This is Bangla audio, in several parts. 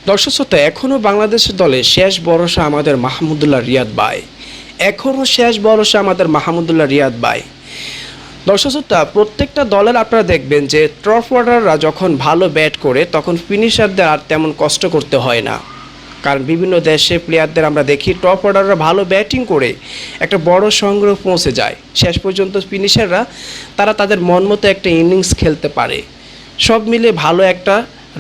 দর্শক শ্রোতা, এখনও বাংলাদেশের দলে শেষ ভরসা আমাদের মাহমুদুল্লাহ রিয়াদ ভাই। এখনও শেষ ভরসা আমাদের মাহমুদুল্লাহ রিয়াদ ভাই। দর্শক শ্রোতা, প্রত্যেকটা দলের আপনারা দেখবেন যে টপ অর্ডাররা যখন ভালো ব্যাট করে তখন ফিনিশারদের আর তেমন কষ্ট করতে হয় না। কারণ বিভিন্ন দেশে প্লেয়ারদের আমরা দেখি টপ অর্ডাররা ভালো ব্যাটিং করে একটা বড় সংগ্রহ পৌঁছে যায়, শেষ পর্যন্ত ফিনিশাররা তারা তাদের মন মতো একটা ইনিংস খেলতে পারে, সব মিলে ভালো একটা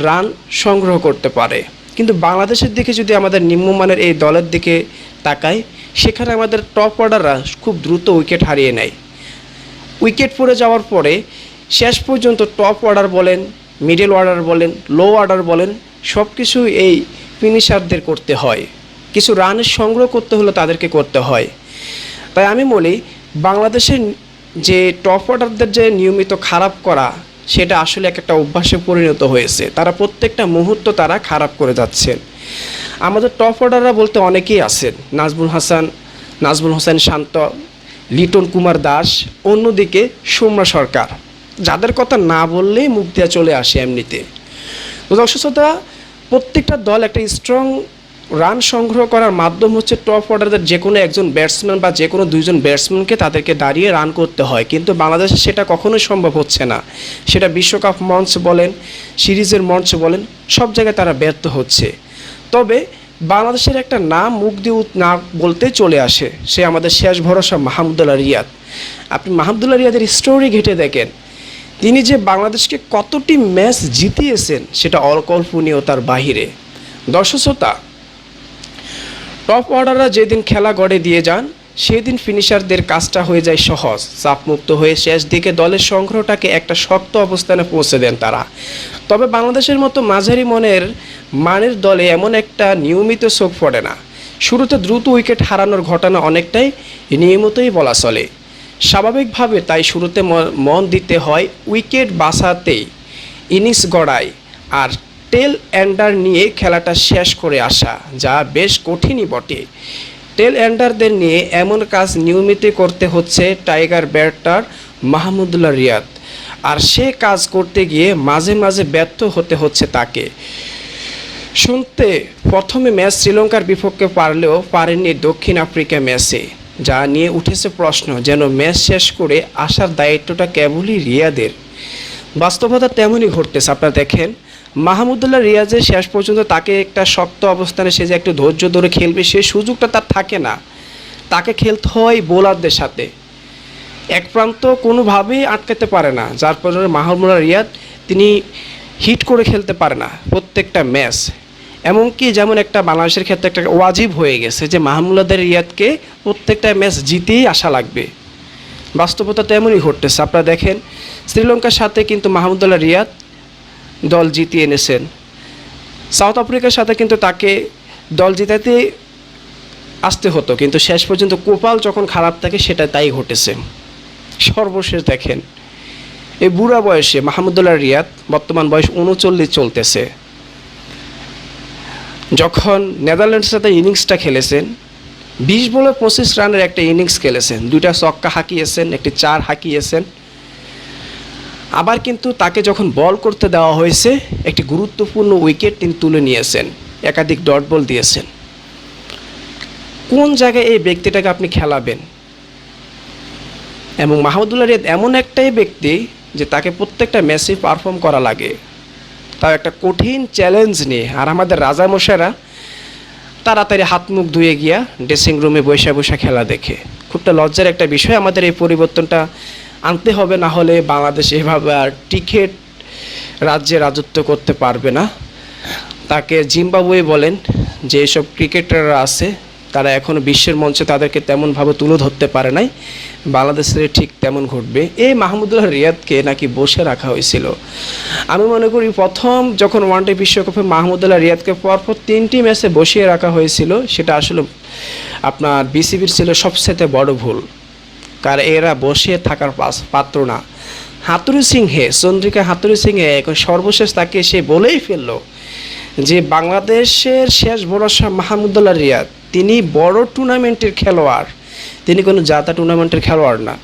রান সংগ্রহ করতে পারে। কিন্তু বাংলাদেশের দিকে যদি আমাদের নিম্নমানের এই দলের দিকে তাকাই, সেখানে আমাদের টপ অর্ডাররা খুব দ্রুত উইকেট হারিয়ে নেয়। উইকেট পড়ে যাওয়ার পরে শেষ পর্যন্ত টপ অর্ডার বলেন, মিডল অর্ডার বলেন, লো অর্ডার বলেন, সব কিছু এই ফিনিশারদের করতে হয়। কিছু রানের সংগ্রহ করতে হলে তাদেরকে করতে হয়। তাই আমি বলি, বাংলাদেশের যে টপ অর্ডারদের যে নিয়মিত খারাপ করা, সেটা আসলে একটা অভ্যাসে পরিণত হয়েছে। তারা প্রত্যেকটা মুহূর্ত তারা খারাপ করে যাচ্ছেন। আমাদের টপ অর্ডাররা বলতে অনেকেই আছেন, নাজমুল হোসেন শান্ত, লিটন কুমার দাস, অন্যদিকে সৌম্য সরকার, যাদের কথা না বললেই মুখ দেওয়া চলে আসে এমনিতে। তো দর্শক শ্রোতা, প্রত্যেকটা দল একটা স্ট্রং রান সংগ্রহ করার মাধ্যম হচ্ছে টপ অর্ডারদের যে কোনো একজন ব্যাটসম্যান বা যে কোনো দুইজন ব্যাটসম্যানকে তাদেরকে দাঁড়িয়ে রান করতে হয়। কিন্তু বাংলাদেশে সেটা কখনোই সম্ভব হচ্ছে না। সেটা বিশ্বকাপ মঞ্চ বলেন, সিরিজের মঞ্চ বলেন, সব জায়গায় তারা ব্যর্থ হচ্ছে। তবে বাংলাদেশের একটা নাম মুখ দিয়ে না বলতে চলে আসে, সে আমাদের শেষ ভরসা মাহমুদুল্লাহ রিয়াদ। আপনি মাহমুদুল্লাহ রিয়াদের স্টোরি ঘেঁটে দেখেন, তিনি যে বাংলাদেশকে কতটি ম্যাচ জিতিয়েছেন সেটা অকল্পনীয়তার বাহিরে। দর্শক শ্রোতা, টপ অর্ডাররা যেদিন খেলা গড়ে দিয়ে যান, সেদিন ফিনিশারদের কাজটা হয়ে যায় সহজ। চাপমুক্ত হয়ে শেষ দিকে দলের সংগ্রহটাকে একটা শক্ত অবস্থানে পৌঁছে দেন তারা। তবে বাংলাদেশের মতো মাঝারি মানের দলে এমন একটা নিয়মিত চোখ পড়ে না। শুরুতে দ্রুত উইকেট হারানোর ঘটনা অনেকটাই নিয়মিতই বলা চলে। স্বাভাবিকভাবে তাই শুরুতে মন দিতে হয় উইকেট বাঁচাতেই, ইনিংস গড়ায় আর টেল এন্ডার নিয়ে খেলাটা শেষ করে আসা, যা বেশ কঠিনই বটে। টেল এন্ডারদের নিয়ে এমন কাজ নিয়মিত করতে হচ্ছে টাইগার ব্যাটার মাহমুদুল্লাহ রিয়াদ, আর সে কাজ করতে গিয়ে মাঝে মাঝে ব্যর্থ হতে হচ্ছে তাকে। শুনতে প্রথমে ম্যাচ শ্রীলঙ্কার বিপক্ষে পারলেও পারেননি দক্ষিণ আফ্রিকা ম্যাচে, যা নিয়ে উঠেছে প্রশ্ন যেন ম্যাচ শেষ করে আসার দায়িত্বটা কেবলই রিয়াদের। বাস্তবতা তেমনই ঘটতেছে। আপনারা দেখেন, মাহমুদুল্লাহ রিয়াজের শেষ পর্যন্ত তাকে একটা শক্ত অবস্থানে সে যে একটু ধৈর্য ধরে খেলবে, সেই সুযোগটা তার থাকে না। তাকে খেলতে হয় বোলারদের সাথে, এক প্রান্ত কোনোভাবেই আটকাতে পারে না, যার ফলে মাহমুদুল্লাহ রিয়াদ তিনি হিট করে খেলতে পারে না প্রত্যেকটা ম্যাচ। এমনকি যেমন একটা বাংলাদেশের ক্ষেত্রে একটা ওয়াজিব হয়ে গেছে যে মাহমুদুল্লাহ রিয়াদকে প্রত্যেকটা ম্যাচ জিতেই আসা লাগবে। বাস্তবতা তেমনই ঘটতেছে। আপনারা দেখেন, শ্রীলঙ্কার সাথে কিন্তু মাহমুদুল্লাহ রিয়াদ দল জিতিয়ে এনেছেন। সাউথ আফ্রিকার সাথে কিন্তু তাকে দল জিতাতে আসতে হতো, কিন্তু শেষ পর্যন্ত কপাল যখন খারাপ থাকে সেটা তাই ঘটেছে। সর্বশেষ দেখেন, এই বুড়া বয়সে মাহমুদুল্লাহ রিয়াদ, বর্তমান বয়স 39 চলতেছে, যখন নেদারল্যান্ডসের সাথে ইনিংসটা খেলেছেন, 20 বলে 25 রানের একটা ইনিংস খেলেছেন, 2টা ছক্কা হাঁকিয়েছেন, একটি 4 হাঁকিয়েছেন। আবার কিন্তু তাকে যখন বল করতে দেওয়া হয়েছে, একটি গুরুত্বপূর্ণ উইকেট তিনি তুলে নিয়েছেন, একাধিক ডট বল দিয়েছেন। কোন জায়গায় এই ব্যক্তিটাকে আপনি খেলাবেন? এবং মাহমুদুল্লাহ রিয়াদ এমন একটাই ব্যক্তি যে তাকে প্রত্যেকটা ম্যাচে পারফর্ম করা লাগে, তাও একটা কঠিন চ্যালেঞ্জ নিয়ে। আর আমাদের রাজামশাইরা তাড়াতাড়ি হাত মুখ ধুয়ে গিয়া ড্রেসিং রুমে বসে বসে খেলা দেখে। খুবটা লজ্জার একটা বিষয়। আমাদের এই পরিবর্তনটা আনতে হবে, না হলে বাংলাদেশ এভাবে আর টিকেট রাজ্যে রাজত্ব করতে পারবে না। তাকে জিম্বাবুয়ে বলেন, যে এসব ক্রিকেটাররা আছে তারা এখনও বিশ্বের মঞ্চে তাদেরকে তেমনভাবে তুলে ধরতে পারে নাই, বাংলাদেশের ঠিক তেমন ঘটবে। এই মাহমুদুল্লাহ রিয়াদকে নাকি বসে রাখা হয়েছিল। আমি মনে করি প্রথম যখন ওয়ানডে বিশ্বকাপে মাহমুদুল্লাহ রিয়াদকে পরপর 3টি ম্যাচে বসিয়ে রাখা হয়েছিল, সেটা আসলে আপনার বিসিবির ছিল সবচেয়ে বড় ভুল। কারণ এরা বসে থাকার পাত্র না। হাতুরু সিংহে, চন্দ্রিকা হাতুরু সিংহে এখন সর্বশেষ তাকে সে বলেই ফেললো যে বাংলাদেশের শেষ ভরসা মাহমুদুল্লাহ রিয়াদ, তিনি বড় টুর্নামেন্টের খেলোয়াড়, তিনি কোনো জাতা টুর্নামেন্টের খেলোয়াড় না।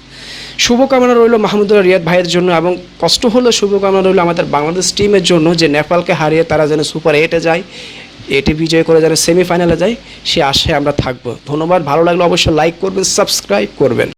শুভকামনা রইল মাহমুদুল্লাহ রিয়াদ ভাইয়ের জন্য, এবং কষ্ট হলো শুভকামনা রইল আমাদের বাংলাদেশ টিমের জন্য যে নেপালকে হারিয়ে তারা যেন সুপার 8-এ যায়, এটি বিজয় করে যারা সেমিফাইনালে যায় সে আশায় আমরা থাকবো। ধন্যবাদ, ভালো লাগলে অবশ্যই লাইক করবেন, সাবস্ক্রাইব করবেন।